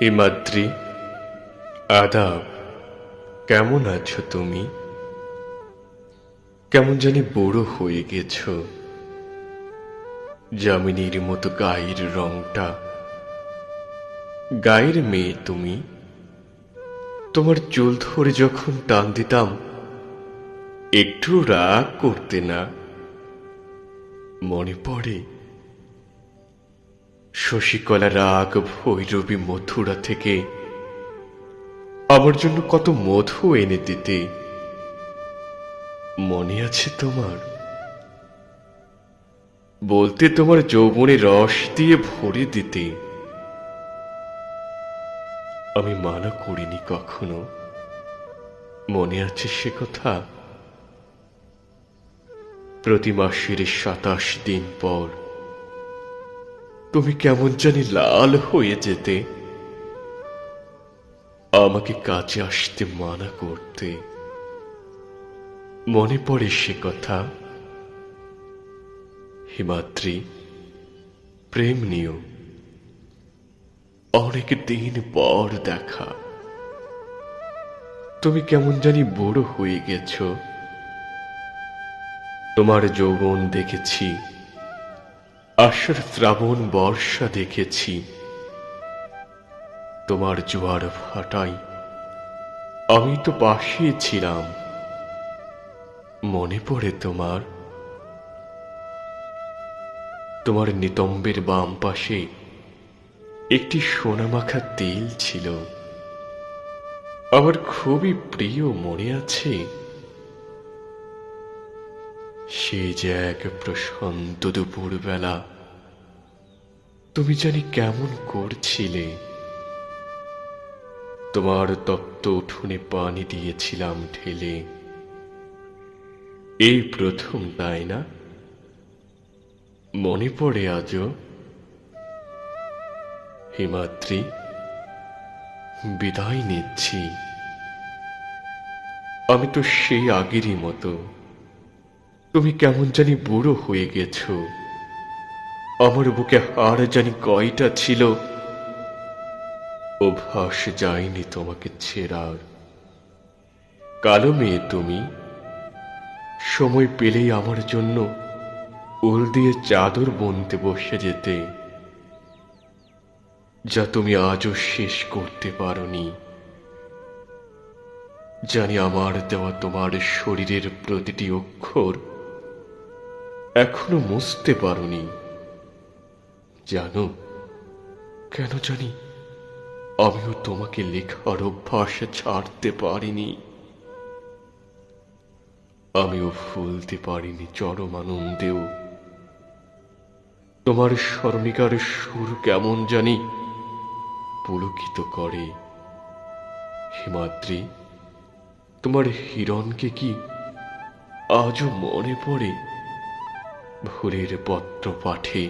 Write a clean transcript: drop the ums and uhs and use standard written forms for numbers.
হিমাদ্রি, আদাব। কেমন আছো তুমি? কেমন জানি বুড়ো হয়ে গেছো। যামিনীর মতো গায়ের রংটা। গায়ের মেয়ে তুমি। তোমার চুল ধরে যখন টান দিতাম, একটু রাগ করতে না? মনে পড়ে শশীকলা রাগ ভৈরবী মথুরা থেকে আমার জন্য কত মধু এনে দিতে? মনে আছে তোমার? বলতে তোমার যৌবনে রস দিয়ে ভরে দিতে। আমি মানা করিনি কখনো। মনে আছে সে কথা? প্রতি মাসের ২৭ দিন পর তুমি কেমন জানি লাল হয়ে যেতে, আমাকে কাজে আসতে মানা করতে। মনে পড়ে সে কথা? হিমাদ্রি, প্রেম নিও। অনেক দিন পর দেখা। তুমি কেমন জানি বুড়ো হয়ে গেছো। তোমার যৌবন দেখেছি, আষাঢ় শ্রাবণ বর্ষা দেখেছি। তোমার জোয়ার ভাটায় আমি তো পাশে ছিলাম। মনে পড়ে তোমার? তোমার নিতম্বের বাম পাশে একটি সোনামাখা তিল ছিল, আমার খুবই প্রিয়। মনে আছে? সে যে এক প্রশান্ত দুপুর বেলা তুমি জানি কেমন করছিলে। তোমার তপ্ত উঠোনে পানি দিয়েছিলাম ঢেলে। এই প্রথম, তাই না? মনে পড়ে আজও? হিমাদ্রি, বিদায় নিচ্ছি। আমি তো সেই আগেরই মতো। তুমি কেমন জানি বুড়ো হয়ে গেছো। আমার বুকে হাড় জানি কয়টা ছিল। অভ্যাস যায়নি তোমাকে ছেড়ার। কালো মেয়ে তুমি। সময় পেলেই আমার জন্য উল দিয়ে চাদর বুনতে বসে যেতে, যা তুমি আজও শেষ করতে পারোনি। জানি আমার দেওয়া তোমার শরীরের প্রতিটি অক্ষর এখনো মুছতে পারোনি। জানো কেন জানি আমিও তোমাকে লেখার অভ্যাস ছাড়তে পারিনি। আমিও ভুলতে পারিনি চরম আনন্দেও তোমার স্মরণিকার সুর কেমন জানি পুলকিত করে। হিমাদ্রি, তোমার হিরণকে কি আজও মনে পড়ে? ভোরের পত্র পাঠে